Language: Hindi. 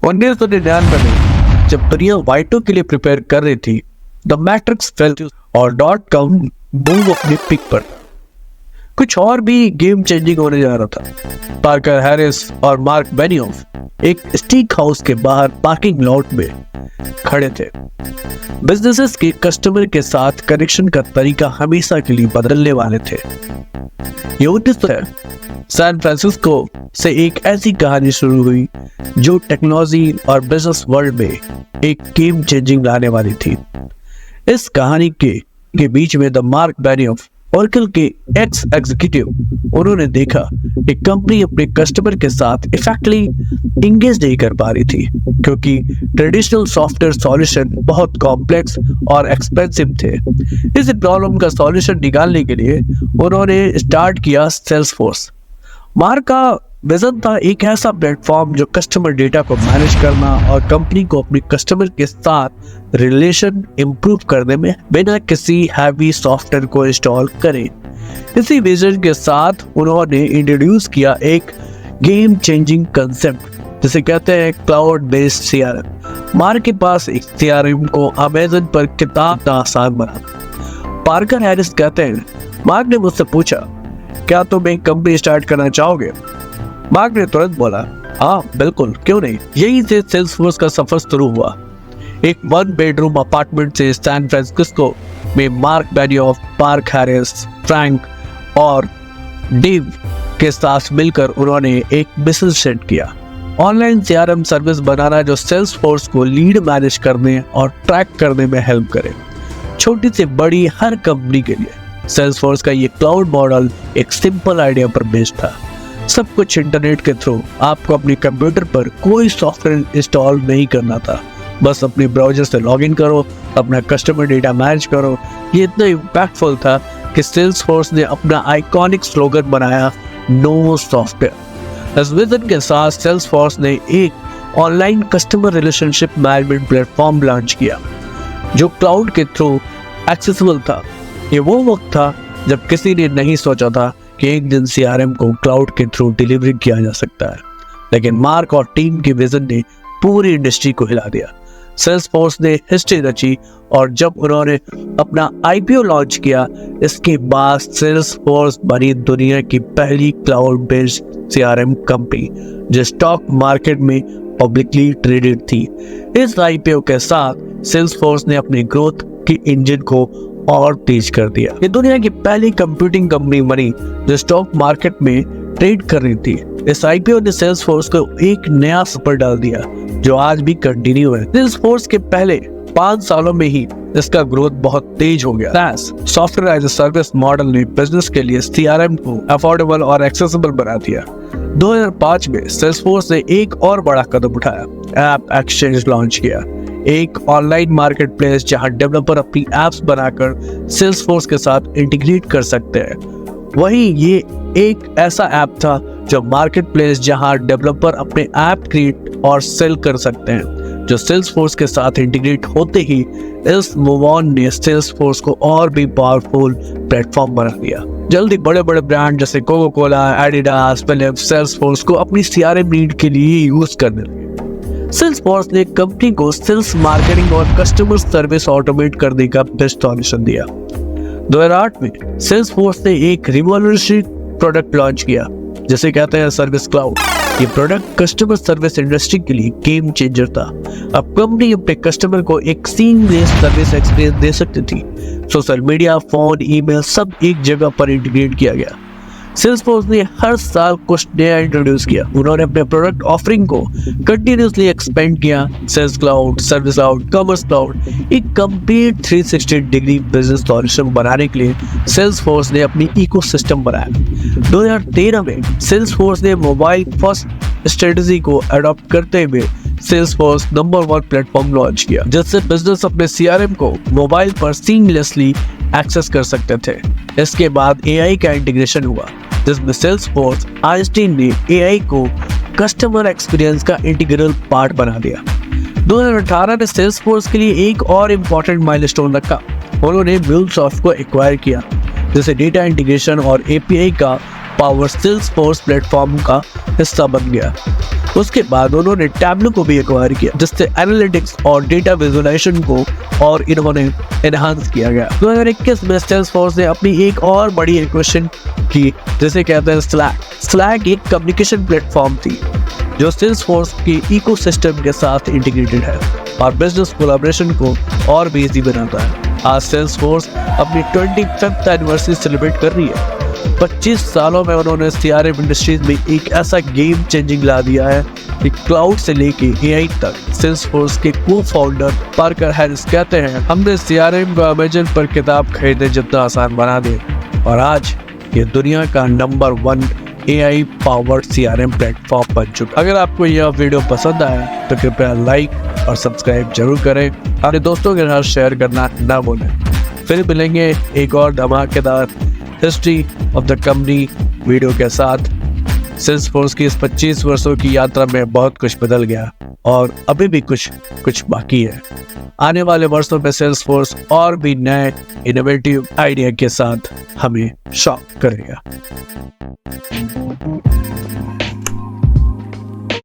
1999 में जब दुनिया Y2 के लिए प्रिपेयर कर रही थी, द मैट्रिक्स फेल और .com बूम अपने पिक पर था। कुछ और भी गेम चेंजिंग होने जा रहा था। पार्कर हैरिस और मार्क बेनियोफ एक स्टीक हाउस के बाहर पार्किंग लॉट में खड़े थे। बिजनेसेस के कस्टमर के साथ कनेक्शन का तरीका हमेशा के लिए बदलने वाले थे। ये 1900 है। सैन फ्रांसिस्को से एक ऐसी कहानी शुरू हुई जो टेक्नोलॉजी और बिजनेस वर्ल्ड में एक गेम चेंजिंग लाने वाली थी। इस कहानी के बीच में द मार्क बेनियोफ ऑरेकल के एक्स एग्जीक्यूटिव, उन्होंने देखा कि कंपनी अपने कस्टमर के साथ इफेक्टली इंगेज नहीं कर पा रही थी क्योंकि ट्रेडिशनल सॉफ्टवेयर सॉल्यूशन बहुत कॉम्प्लेक्स और एक्सपेंसिव थे। इस प्रॉब्लम का सॉल्यूशन निकालने के लिए उन्होंने स्टार्ट किया सेल्सफोर्स। मार्क का विजन था एक ऐसा प्लेटफॉर्म जो कस्टमर डेटा को मैनेज करना और कंपनी को अपने कस्टमर के साथ रिलेशन इंप्रूव करने में बिना किसी हैवी सॉफ्टवेयर को इंस्टॉल करे। इसी विजन के साथ उन्होंने इंट्रोड्यूस किया एक गेम चेंजिंग कंसेप्ट जिसे कहते हैं क्लाउड बेस्ड CRM। मार्क के पास एक CRM को अमेज़न पर कितना आसान बना। पार्कर हैरिस कहते हैं, मार्क ने मुझसे पूछा, क्या तुम एक कंपनी स्टार्ट करना चाहोगे? मार्क ने तुरंत बोला, हाँ बिल्कुल, क्यों नहीं। यही से सेल्सफोर्स का सफर शुरू हुआ। एक 1 बेडरूम अपार्टमेंट से सैन फ्रांसिस्को में mark Benioff, park Harris, Frank और डेव के साथ मिलकर उन्होंने एक बिजनेस सेट किया। ऑनलाइन CRM सर्विस बनाना जो सेल्सफोर्स को लीड मैनेज करने और ट्रैक करने में हेल्प करे। छोटी से बड़ी हर कंपनी के लिए सेल्सफोर्स का ये क्लाउड मॉडल एक सिंपल आइडिया पर बेस्ड था। सब कुछ इंटरनेट के थ्रू, आपको अपने कंप्यूटर पर कोई सॉफ्टवेयर इंस्टॉल नहीं करना था। बस अपने ब्राउज़र से लॉगिन करो, अपना कस्टमर डेटा मैनेज करो। ये इतना इम्पैक्टफुल था कि सेल्सफोर्स ने अपना आइकॉनिक स्लोगन बनाया, नो सॉफ्टवेयर। इस विजन के साथ सेल्सफोर्स ने एक online customer relationship management platform launch किया जो क्लाउड के थ्रू एक्सेसिबल था। ये वो वक्त था जब किसी ने नहीं सोचा था कि एक दिन CRM को क्लाउड के थ्रू डिलीवरी किया जा सकता है, लेकिन मार्क और टीम के विजन ने पूरी इंडस्ट्री को हिला दिया। सेल्सफोर्स ने हिस्ट्री रची और जब उन्होंने अपना IPO लॉन्च किया, इसके बाद सेल्सफोर्स बनी दुनिया की पहली क्लाउड बेस्ड CRM कंपनी जो स्टॉक मार्केट में पब्लिकली ट्रेडेड थी। इस IPO के साथ सेल्सफोर्स ने अपनी ग्रोथ की इंजन को और तेज कर दिया। ये दुनिया की पहली कंप्यूटिंग कंपनी बनी जो स्टॉक मार्केट में ट्रेड कर रही थी। इस IPO ने सेल्सफोर्स को एक नया सफर डाल दिया जो आज भी कंटिन्यू है। सेल्सफोर्स के पहले 5 सालों में ही इसका ग्रोथ बहुत तेज हो गया। SaaS software as a service model ने बिजनेस के लिए CRM को अफोर्डेबल और एक्सेसिबल बना दिया। 2005 में सेल्सफोर्स ने एक और बड़ा कदम उठाया, ऐप एक्सचेंज लॉन्च किया, एक ऑनलाइन मार्केट प्लेस जहां डेवलपर अपनी एप्स बनाकर सेल्सफोर्स के साथ इंटीग्रेट कर सकते हैं। वहीं ये एक ऐसा ऐप था जो मार्केट प्लेस जहां डेवलपर अपने ऐप क्रिएट और सेल कर सकते हैं, जो सेल्सफोर्स के साथ इंटीग्रेट होते ही इस मूव ऑन ने सेल्सफोर्स को और भी पावरफुल प्लेटफॉर्म बना दिया। जल्दी बड़े बड़े ब्रांड जैसे Coca Cola, Adidas, Philips Salesforce को अपनी CRM नीड के लिए यूज करने लगे। सेल्सफोर्स ने कंपनी को सेल्स मार्केटिंग और कस्टमर सर्विस ऑटोमेट करने का बेस्ट सॉल्यूशन दिया। 2008 में सेल्सफोर्स ने एक रिवॉल्यूशनरी प्रोडक्ट लॉन्च किया जिसे कहते हैं सर्विस क्लाउड। ये प्रोडक्ट कस्टमर सर्विस इंडस्ट्री के लिए गेम चेंजर था। अब कंपनी अपने कस्टमर को एक सीमलेस सर्विस एक्सपीरियंस दे सकती थी। सोशल मीडिया, फोन, ईमेल सब एक जगह पर इंटीग्रेट किया गया। सेल्सफोर्स ने हर साल कुछ नया इंट्रोड्यूस किया। उन्होंने अपने प्रोडक्ट ऑफरिंग को कंटिन्यूसली एक्सपेंड किया। Sales cloud, service cloud, commerce cloud, एक कंप्लीट 360 डिग्री बिजनेस सॉल्यूशन बनाने के लिए सेल्सफोर्स ने अपनी इकोसिस्टम बनाया। 2013 में सेल्सफोर्स ने मोबाइल फर्स्ट स्ट्रेटजी को अडॉप्ट करते हुए सेल्सफोर्स नंबर 1 प्लेटफॉर्म लॉन्च किया जिससे बिजनेस अपने CRM को मोबाइल पर सीमलेसली एक्सेस कर सकते थे। इसके बाद AI का इंटीग्रेशन हुआ जिसमें सेल्सफोर्स आइंस्टीन ने AI को कस्टमर एक्सपीरियंस का इंटीग्रल पार्ट बना दिया। 2018 में सेल्सफोर्स के लिए एक और इम्पोर्टेंट माइलस्टोन रखा। उन्होंने म्यूलसॉफ्ट को एक्वायर किया जिसे डेटा इंटीग्रेशन और API का पावर सेल्सफोर्स प्लेटफॉर्म का हिस्सा बन गया। उसके बाद उन्होंने टैब्लो को भी एक्वायर किया, जिससे एनालिटिक्स और डेटा विजुअलाइजेशन को और इन्होंने एनहांस किया गया। 2021 में सेल्सफोर्स ने अपनी एक और बड़ी एक्विजिशन की, जिसे कहते हैं स्लैक एक कम्युनिकेशन प्लेटफॉर्म थी जो सेल्सफोर्स के इकोसिस्टम के साथ इंटीग्रेटेड है और बिजनेस कोलैबोरेशन को और भी इजी बनाता है। आज सेल्सफोर्स अपनी 25th एनिवर्सरी सेलिब्रेट कर रही है। 25 सालों में उन्होंने सीआरएम इंडस्ट्रीज में एक ऐसा गेम चेंजिंग ला दिया है कि क्लाउड से लेके एआई तक। सेल्सफोर्स के को फाउंडर पार्कर हैरिस कहते हैं, हमने सीआरएम को अमेज़न पर किताब खरीदने जितना आसान बना दिया और आज ये दुनिया का number 1 AI powered CRM platform बन चुका। अगर आपको यह वीडियो पसंद आया तो कृपया लाइक और सब्सक्राइब जरूर करें, अपने दोस्तों के साथ शेयर करना ना भूलें। फिर मिलेंगे एक और धमाकेदार history of the company video के साथ। सेल्सफोर्स की इस 25 वर्षों की यात्रा में बहुत कुछ बदल गया और अभी भी कुछ बाकी है। आने वाले वर्षों में सेल्सफोर्स और भी नए इनोवेटिव आइडिया के साथ हमें शॉक करेगा।